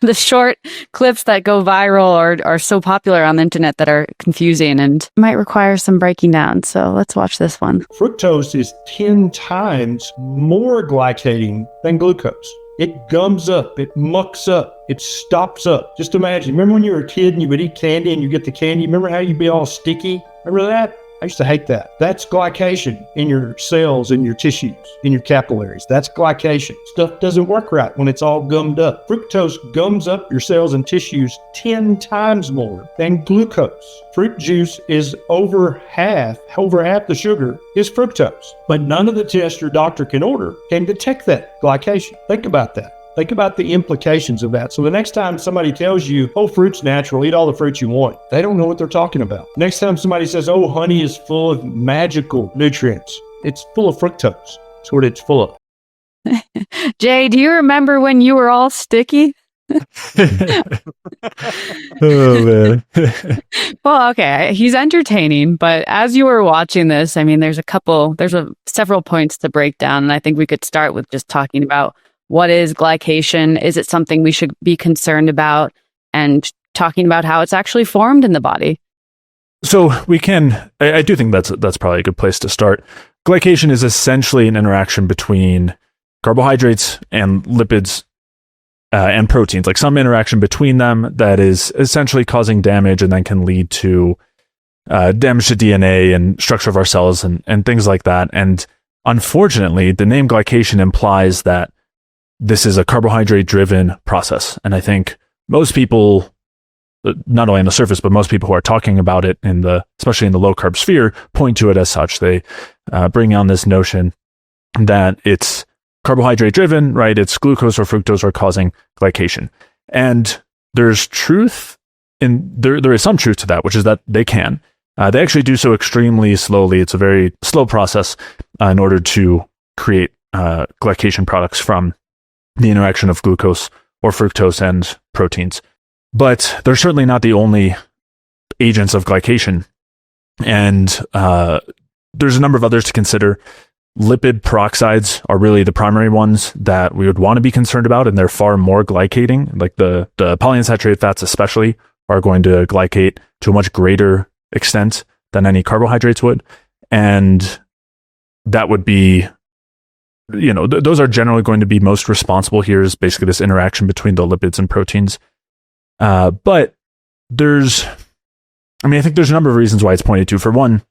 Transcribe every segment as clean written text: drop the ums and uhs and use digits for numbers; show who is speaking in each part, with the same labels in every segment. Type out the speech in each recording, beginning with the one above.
Speaker 1: the short clips that go viral or are so popular on the internet that are confusing and might require some breaking down. So let's watch this one.
Speaker 2: Fructose is 10 times more glycating than glucose. It gums up, it mucks up, it stops up. Just imagine, remember when you were a kid and you would eat candy and you get the candy? Remember how you'd be all sticky? Remember that? I used to hate that. That's glycation in your cells, in your tissues, in your capillaries. That's glycation. Stuff doesn't work right when it's all gummed up. Fructose gums up your cells and tissues 10 times more than glucose. Fruit juice is over half the sugar is fructose. But none of the tests your doctor can order can detect that glycation. Think about that. Think about the implications of that. So the next time somebody tells you, oh, fruit's natural, eat all the fruit you want, they don't know what they're talking about. Next time somebody says, oh, honey is full of magical nutrients, it's full of fructose. That's what it's full of.
Speaker 1: Jay, do you remember when you were all sticky?
Speaker 3: Oh, man.
Speaker 1: Well, okay, he's entertaining, but as you were watching this, I mean, there's several points to break down, and I think we could start with just talking about what is glycation? Is it something we should be concerned about? And talking about how it's actually formed in the body.
Speaker 3: So I do think that's probably a good place to start. Glycation is essentially an interaction between carbohydrates and lipids and proteins, like some interaction between them that is essentially causing damage and then can lead to damage to DNA and structure of our cells and things like that. And unfortunately, the name glycation implies that this is a carbohydrate-driven process. And I think most people, not only on the surface, but most people who are talking about it especially in the low-carb sphere, point to it as such. They bring on this notion that it's carbohydrate-driven, right? It's glucose or fructose are causing glycation. And there's truth there is some truth to that, which is that they can. They actually do so extremely slowly. It's a very slow process in order to create glycation products from the interaction of glucose or fructose and proteins. But they're certainly not the only agents of glycation. And there's a number of others to consider. Lipid peroxides are really the primary ones that we would want to be concerned about, and they're far more glycating. Like the polyunsaturated fats especially are going to glycate to a much greater extent than any carbohydrates would. And that would be, those are generally going to be most responsible here, is basically this interaction between the lipids and proteins. But I think there's a number of reasons why it's pointed to. For one,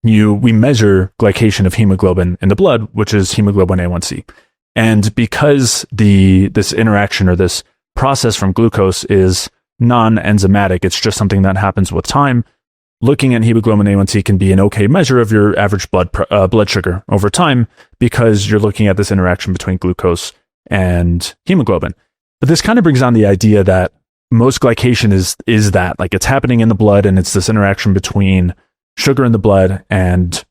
Speaker 3: we measure glycation of hemoglobin in the blood, which is hemoglobin A1C. And because this interaction or this process from glucose is non-enzymatic, it's just something that happens with time, looking at hemoglobin A1C can be an okay measure of your average blood sugar over time, because you're looking at this interaction between glucose and hemoglobin. But this kind of brings on the idea that most glycation is that, like, it's happening in the blood, and it's this interaction between sugar in the blood and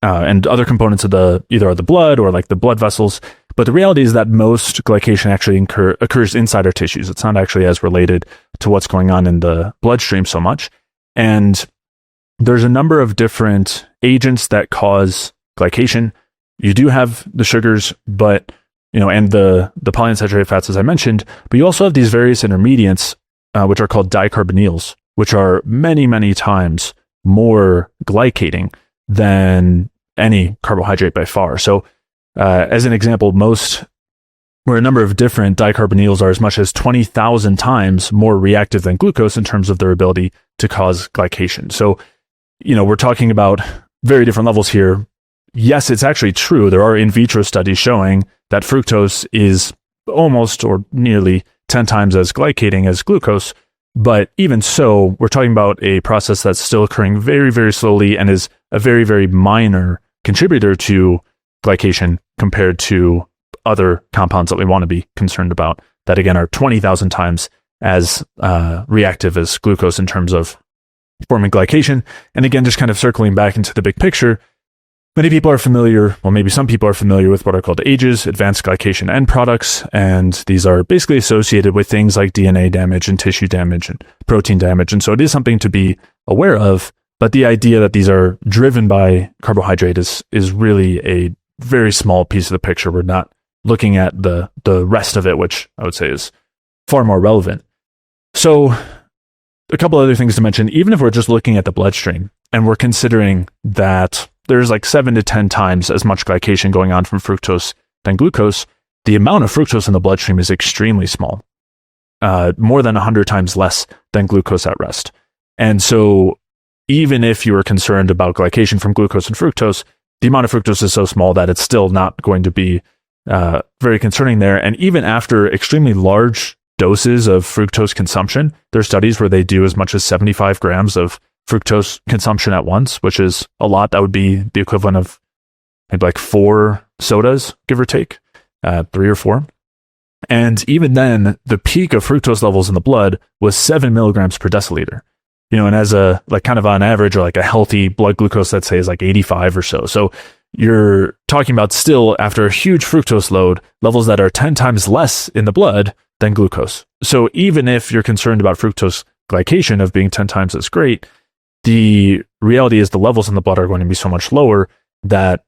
Speaker 3: other components of either the blood or like the blood vessels. But the reality is that most glycation actually occurs inside our tissues. It's not actually as related to what's going on in the bloodstream so much. And there's a number of different agents that cause glycation. You do have the sugars, but and the polyunsaturated fats, as I mentioned, but you also have these various intermediates, which are called dicarbonyls, which are many, many times more glycating than any carbohydrate by far. So, as an example, a number of different dicarbonyls are as much as 20,000 times more reactive than glucose in terms of their ability to cause glycation. So, we're talking about very different levels here. Yes, it's actually true. There are in vitro studies showing that fructose is almost or nearly 10 times as glycating as glucose. But even so, we're talking about a process that's still occurring very, very slowly and is a very, very minor contributor to glycation compared to other compounds that we want to be concerned about that, again, are 20,000 times as reactive as glucose in terms of forming glycation. And again, just kind of circling back into the big picture, many people are familiar, well, maybe some people are familiar with what are called AGEs, advanced glycation end products, and these are basically associated with things like DNA damage and tissue damage and protein damage. And so it is something to be aware of, but the idea that these are driven by carbohydrate is really a very small piece of the picture. We're not looking at the rest of it, which I would say is far more relevant. So a couple other things to mention, even if we're just looking at the bloodstream and we're considering that there's like 7 to 10 times as much glycation going on from fructose than glucose, the amount of fructose in the bloodstream is extremely small, more than 100 times less than glucose at rest. And so even if you are concerned about glycation from glucose and fructose, the amount of fructose is so small that it's still not going to be very concerning there. And even after extremely large doses of fructose consumption, there are studies where they do as much as 75 grams of fructose consumption at once, which is a lot. That would be the equivalent of maybe like 4 sodas, give or take, 3 or 4. And even then, the peak of fructose levels in the blood was 7 milligrams per deciliter. And as a, like kind of on average, or like a healthy blood glucose, let's say, is like 85 or so. So you're talking about still, after a huge fructose load, levels that are 10 times less in the blood than glucose. So even if you're concerned about fructose glycation of being 10 times as great, the reality is the levels in the blood are going to be so much lower that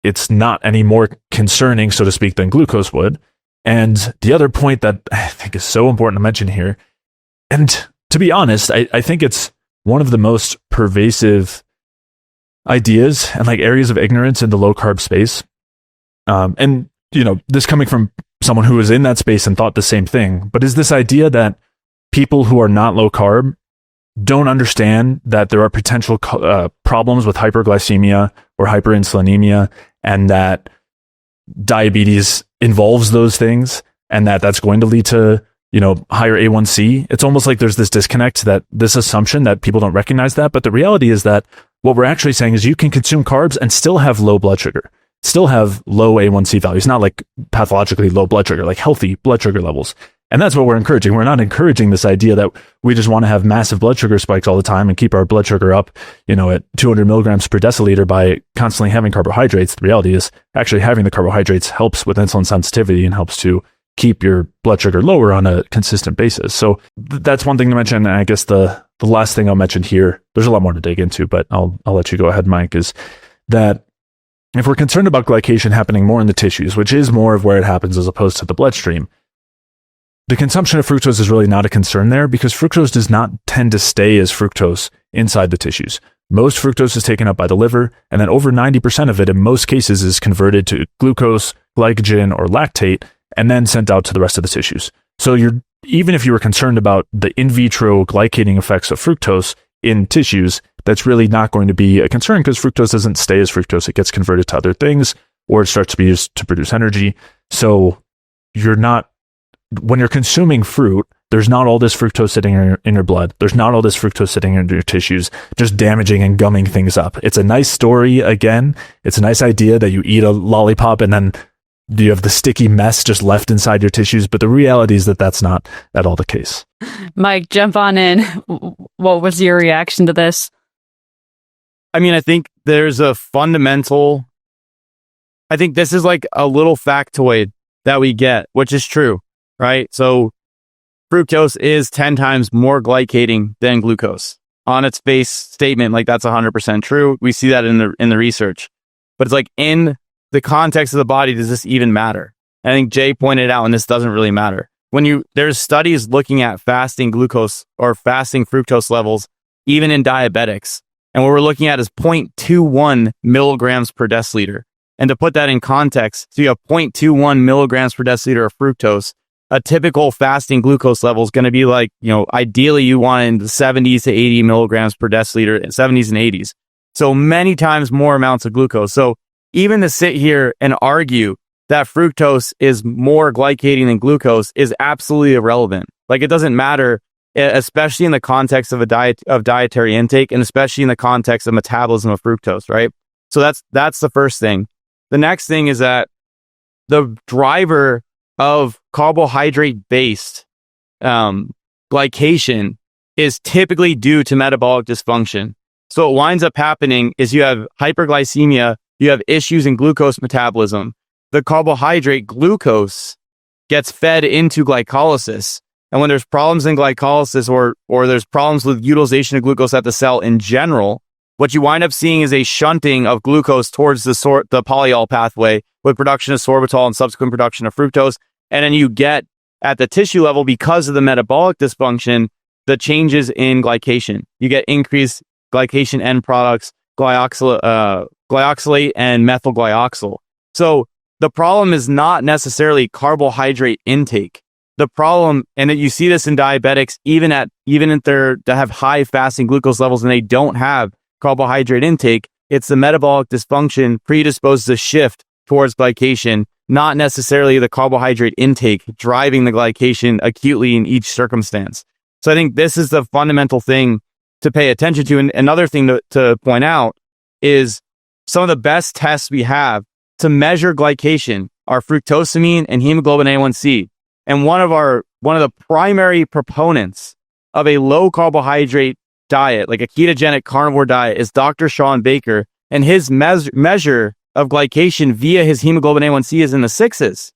Speaker 3: it's not any more concerning, so to speak, than glucose would. And the other point that I think is so important to mention here, and to be honest, I think it's one of the most pervasive ideas and like areas of ignorance in the low carb space. And, this coming from someone who was in that space and thought the same thing, but is this idea that people who are not low carb don't understand that there are potential problems with hyperglycemia or hyperinsulinemia, and that diabetes involves those things, and that that's going to lead to higher A1C. It's almost like there's this disconnect, that this assumption that people don't recognize that. But the reality is that what we're actually saying is you can consume carbs and still have low blood sugar, still have low A1C values, not like pathologically low blood sugar, like healthy blood sugar levels. And that's what we're encouraging. We're not encouraging this idea that we just want to have massive blood sugar spikes all the time and keep our blood sugar up, at 200 milligrams per deciliter by constantly having carbohydrates. The reality is actually having the carbohydrates helps with insulin sensitivity and helps to keep your blood sugar lower on a consistent basis. So that's one thing to mention. And I guess the last thing I'll mention here, there's a lot more to dig into, but I'll let you go ahead, Mike, is that if we're concerned about glycation happening more in the tissues, which is more of where it happens as opposed to the bloodstream, the consumption of fructose is really not a concern there, because fructose does not tend to stay as fructose inside the tissues. Most fructose is taken up by the liver, and then over 90% of it in most cases is converted to glucose, glycogen, or lactate, and then sent out to the rest of the tissues. So even if you were concerned about the in vitro glycating effects of fructose in tissues, that's really not going to be a concern, because fructose doesn't stay as fructose. It gets converted to other things, or it starts to be used to produce energy. So when you're consuming fruit, there's not all this fructose sitting in your blood. There's not all this fructose sitting in your tissues, just damaging and gumming things up. It's a nice story, again. It's a nice idea that you eat a lollipop and then you have the sticky mess just left inside your tissues. But the reality is that that's not at all the case.
Speaker 1: Mike, jump on in. What was your reaction to this?
Speaker 4: I mean, I think there's a fundamental, I think this is like a little factoid that we get, which is true, right? So fructose is 10 times more glycating than glucose. On its face statement, like that's 100% true. We see that in the research. But it's like, in the context of the body, does this even matter? I think Jay pointed out, and this doesn't really matter. There's studies looking at fasting glucose or fasting fructose levels, even in diabetics. And what we're looking at is 0.21 milligrams per deciliter. And to put that in context, so you have 0.21 milligrams per deciliter of fructose. A typical fasting glucose level is going to be like, ideally you want in the 70s to 80 milligrams per deciliter, 70s and 80s. So many times more amounts of glucose. So even to sit here and argue that fructose is more glycating than glucose is absolutely irrelevant. Like, it doesn't matter, especially in the context of dietary intake, and especially in the context of metabolism of fructose, right? So that's the first thing. The next thing is that the driver of carbohydrate-based glycation is typically due to metabolic dysfunction. So what winds up happening is you have hyperglycemia, you have issues in glucose metabolism. The carbohydrate glucose gets fed into glycolysis. And when there's problems in glycolysis or there's problems with utilization of glucose at the cell in general, what you wind up seeing is a shunting of glucose towards the polyol pathway with production of sorbitol and subsequent production of fructose. And then you get at the tissue level, because of the metabolic dysfunction, the changes in glycation. You get increased glycation end products, glyoxylate and methylglyoxal. So the problem is not necessarily carbohydrate intake. The problem, and you see this in diabetics, even if they have high fasting glucose levels and they don't have carbohydrate intake, it's the metabolic dysfunction predisposes a shift towards glycation, not necessarily the carbohydrate intake driving the glycation acutely in each circumstance. So I think this is the fundamental thing to pay attention to. And another thing to point out is some of the best tests we have to measure glycation are fructosamine and hemoglobin A1C. And one of the primary proponents of a low carbohydrate diet, like a ketogenic carnivore diet, is Dr. Sean Baker, and his measure of glycation via his hemoglobin A1C is in the 6s.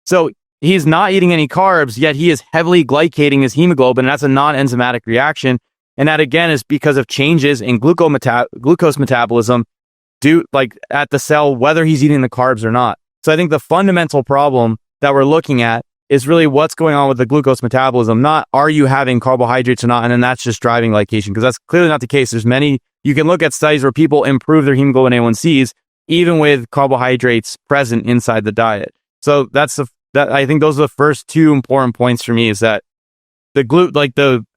Speaker 4: So he's not eating any carbs, yet he is heavily glycating his hemoglobin, and that's a non-enzymatic reaction. And that, again, is because of changes in glucose metabolism at the cell, whether he's eating the carbs or not. So I think the fundamental problem that we're looking at is really what's going on with the glucose metabolism, not are you having carbohydrates or not, and then that's just driving glycation, because that's clearly not the case. You can look at studies where people improve their hemoglobin A1Cs even with carbohydrates present inside the diet. So I think those are the first two important points for me, is that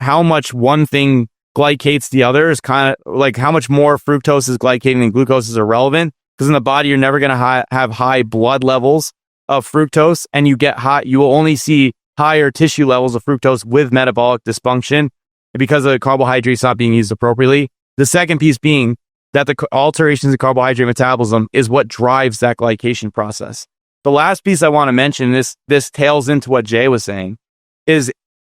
Speaker 4: how much one thing glycates the other is kind of like how much more fructose is glycating than glucose is irrelevant, because in the body you're never going to have high blood levels of fructose, and you will only see higher tissue levels of fructose with metabolic dysfunction because the carbohydrates not being used appropriately. The second piece being that the alterations in carbohydrate metabolism is what drives that glycation process. The last piece I want to mention, this tails into what Jay was saying, is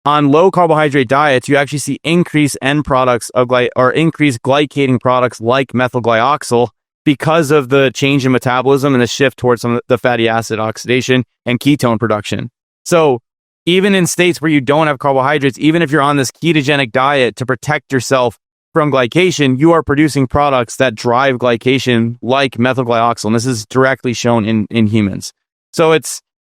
Speaker 4: on low carbohydrate diets, you actually see increased end products or increased glycating products like methylglyoxal, because of the change in metabolism and the shift towards some of the fatty acid oxidation and ketone production. So even in states where you don't have carbohydrates, even if you're on this ketogenic diet to protect yourself from glycation, you are producing products that drive glycation like methylglyoxal. And this is directly shown in humans. So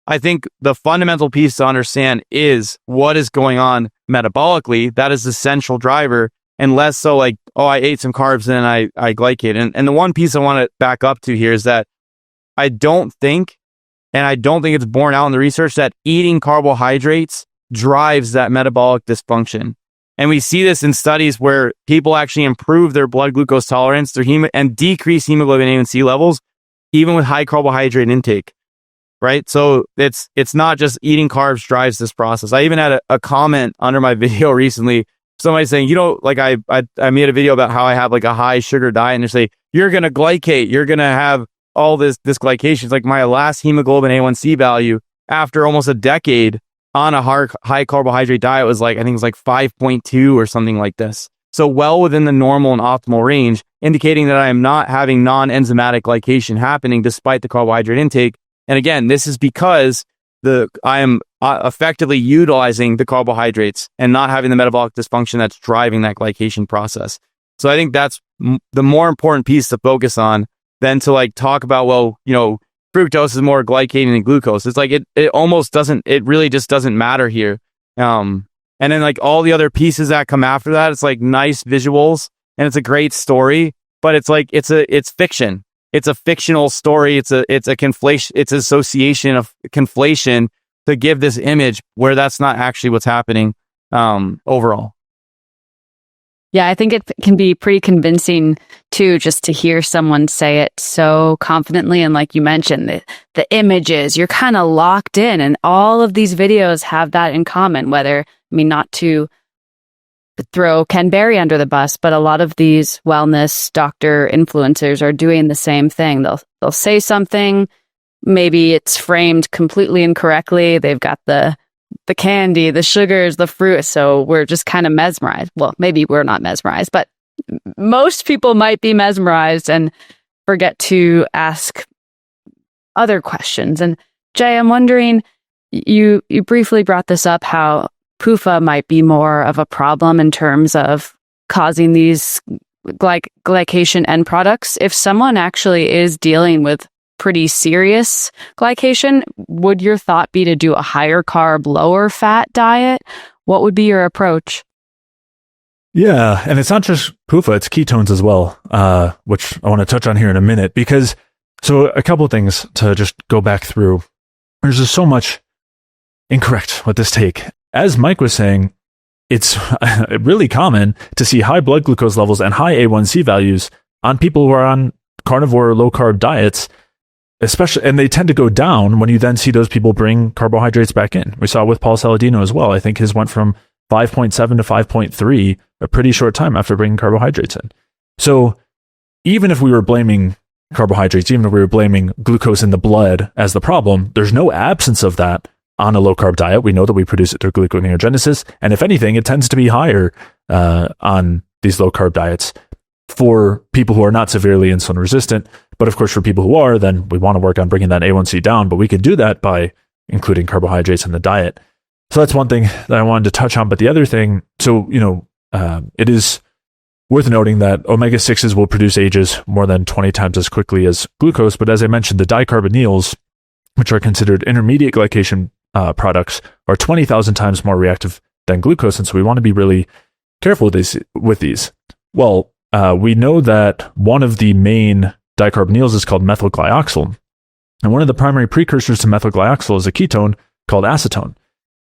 Speaker 4: I think the fundamental piece to understand is what is going on metabolically. That is the central driver, and less so like, oh, I ate some carbs and I glycate. And the one piece I want to back up to here is that I don't think it's borne out in the research that eating carbohydrates drives that metabolic dysfunction. And we see this in studies where people actually improve their blood glucose tolerance, and decrease hemoglobin A1C levels, even with high carbohydrate intake. Right? So it's not just eating carbs drives this process. I even had a comment under my video recently, somebody saying, I made a video about how I have like a high sugar diet, and they say, you're going to glycate, you're going to have all this glycation. It's like my last hemoglobin A1C value after almost a decade on a high carbohydrate diet was like, I think it was like 5.2 or something like this. So well within the normal and optimal range, indicating that I am not having non-enzymatic glycation happening despite the carbohydrate intake. And again, this is because I am effectively utilizing the carbohydrates and not having the metabolic dysfunction that's driving that glycation process. So I think that's the more important piece to focus on than to talk about, fructose is more glycating than glucose. It's like it really just doesn't matter here. And then all the other pieces that come after that, it's like nice visuals and it's a great story, but it's fiction. It's a fictional story. It's conflation. It's association of conflation to give this image where that's not actually what's happening overall.
Speaker 1: Yeah, I think it can be pretty convincing too, just to hear someone say it so confidently. And like you mentioned, the images, you're kind of locked in, and all of these videos have that in common. Not to throw Ken Berry under the bus, but a lot of these wellness doctor influencers are doing the same thing. They'll say something, maybe it's framed completely incorrectly. They've got the candy, the sugars, the fruit. So we're just kind of mesmerized. Well, maybe we're not mesmerized, but most people might be mesmerized and forget to ask other questions. And Jay, I'm wondering, you briefly brought this up, how PUFA might be more of a problem in terms of causing these glycation end products. If someone actually is dealing with pretty serious glycation, would your thought be to do a higher carb, lower fat diet? What would be your approach?
Speaker 3: Yeah, and it's not just PUFA, it's ketones as well, which I want to touch on here in a minute, because so a couple of things to just go back through. There's just so much incorrect with this take. As Mike was saying, it's really common to see high blood glucose levels and high A1C values on people who are on carnivore or low carb diets, especially, and they tend to go down when you then see those people bring carbohydrates back in. We saw it with Paul Saladino as well. I think his went from 5.7 to 5.3 a pretty short time after bringing carbohydrates in. So even if we were blaming carbohydrates, even if we were blaming glucose in the blood as the problem, there's no absence of that on a low carb diet. We know that we produce it through gluconeogenesis, and if anything, it tends to be higher on these low carb diets for people who are not severely insulin resistant. But of course, for people who are, then we want to work on bringing that A1C down, but we can do that by including carbohydrates in the diet. So that's one thing that I wanted to touch on. But the other thing, so, it is worth noting that omega-6s will produce AGEs more than 20 times as quickly as glucose. But as I mentioned, the dicarbonyls, which are considered intermediate glycation products, are 20,000 times more reactive than glucose. And so we want to be really careful with these. Well, we know that one of the main dicarbonyls is called methylglyoxal. And one of the primary precursors to methylglyoxal is a ketone called acetone.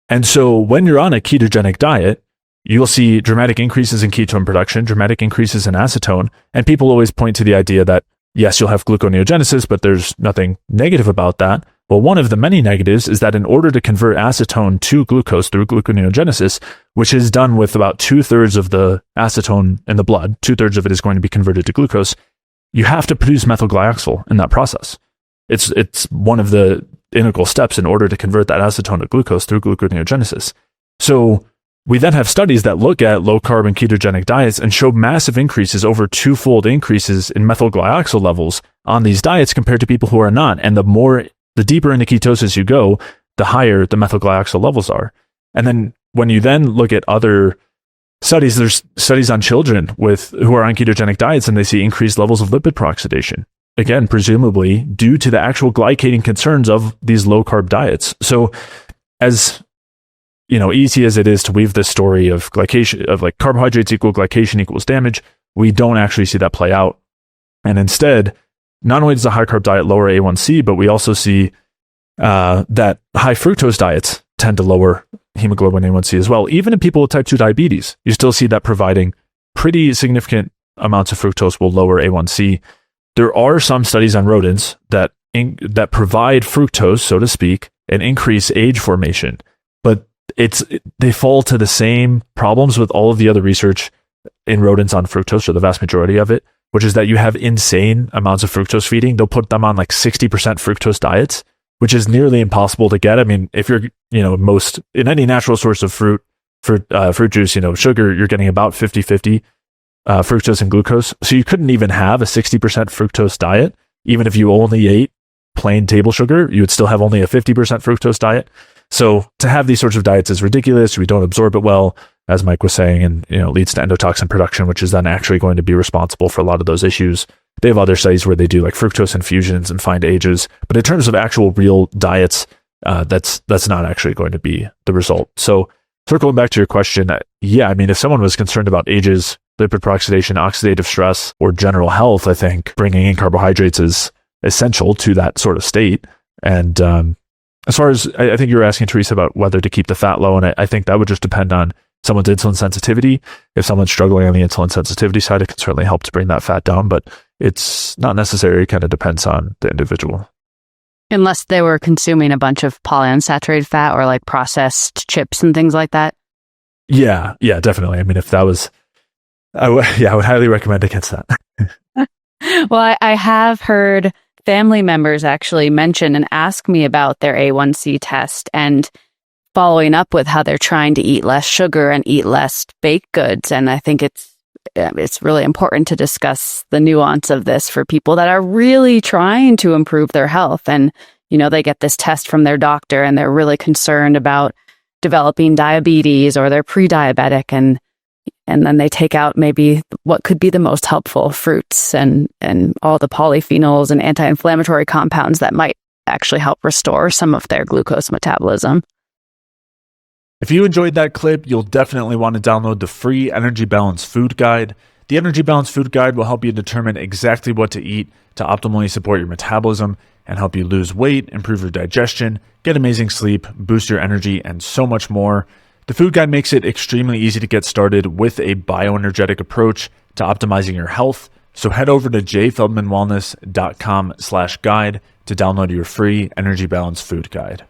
Speaker 3: And so when you're on a ketogenic diet, you'll see dramatic increases in ketone production, dramatic increases in acetone. And people always point to the idea that, yes, you'll have gluconeogenesis, but there's nothing negative about that. Well, one of the many negatives is that in order to convert acetone to glucose through gluconeogenesis, which is done with about 2/3 of the acetone in the blood, 2/3 of it is going to be converted to glucose, you have to produce methylglyoxal in that process. It's one of the integral steps in order to convert that acetone to glucose through gluconeogenesis. So we then have studies that look at low carb and ketogenic diets and show massive increases, over twofold increases in methylglyoxal levels on these diets compared to people who are not. And the deeper into ketosis you go, the higher the methylglyoxal levels are. And then when you then look at other studies, there's studies on children who are on ketogenic diets, and they see increased levels of lipid peroxidation. Again, presumably due to the actual glycating concerns of these low carb diets. So as easy as it is to weave this story of glycation, of like carbohydrates equal glycation equals damage, we don't actually see that play out. And instead, not only does a high carb diet lower A1C, but we also see that high fructose diets tend to lower hemoglobin A1C as well. Even in people with type 2 diabetes, you still see that providing pretty significant amounts of fructose will lower A1C. There are some studies on rodents that provide fructose, so to speak, and increase age formation, but they fall to the same problems with all of the other research in rodents on fructose, or the vast majority of it, which is that you have insane amounts of fructose feeding. They'll put them on like 60% fructose diets, which is nearly impossible to get. I mean, if you're, in any natural source of fruit juice, sugar, you're getting about 50-50 fructose and glucose. So you couldn't even have a 60% fructose diet. Even if you only ate plain table sugar, you would still have only a 50% fructose diet. So to have these sorts of diets is ridiculous. We don't absorb it well, as Mike was saying, and leads to endotoxin production, which is then actually going to be responsible for a lot of those issues. They have other studies where they do like fructose infusions and find AGEs, but in terms of actual real diets, that's not actually going to be the result. So circling back to your question, if someone was concerned about AGEs, lipid peroxidation, oxidative stress, or general health, I think bringing in carbohydrates is essential to that sort of state. And as far as, I think you were asking, Theresa, about whether to keep the fat low, and I think that would just depend on someone's insulin sensitivity. If someone's struggling on the insulin sensitivity side, it can certainly help to bring that fat down, but it's not necessary. It kind of depends on the individual.
Speaker 1: Unless they were consuming a bunch of polyunsaturated fat or like processed chips and things like that.
Speaker 3: Yeah, definitely. I mean, if that was, I would highly recommend against that.
Speaker 1: Well, I have heard family members actually mention and ask me about their A1C test, and following up with how they're trying to eat less sugar and eat less baked goods. And I think it's really important to discuss the nuance of this for people that are really trying to improve their health. And, they get this test from their doctor and they're really concerned about developing diabetes, or they're pre-diabetic. And and then they take out maybe what could be the most helpful fruits and all the polyphenols and anti-inflammatory compounds that might actually help restore some of their glucose metabolism.
Speaker 3: If you enjoyed that clip, you'll definitely want to download the free Energy Balance Food Guide. The Energy Balance Food Guide will help you determine exactly what to eat to optimally support your metabolism and help you lose weight, improve your digestion, get amazing sleep, boost your energy, and so much more. The food guide makes it extremely easy to get started with a bioenergetic approach to optimizing your health. So head over to jfeldmanwellness.com/guide to download your free Energy Balance Food Guide.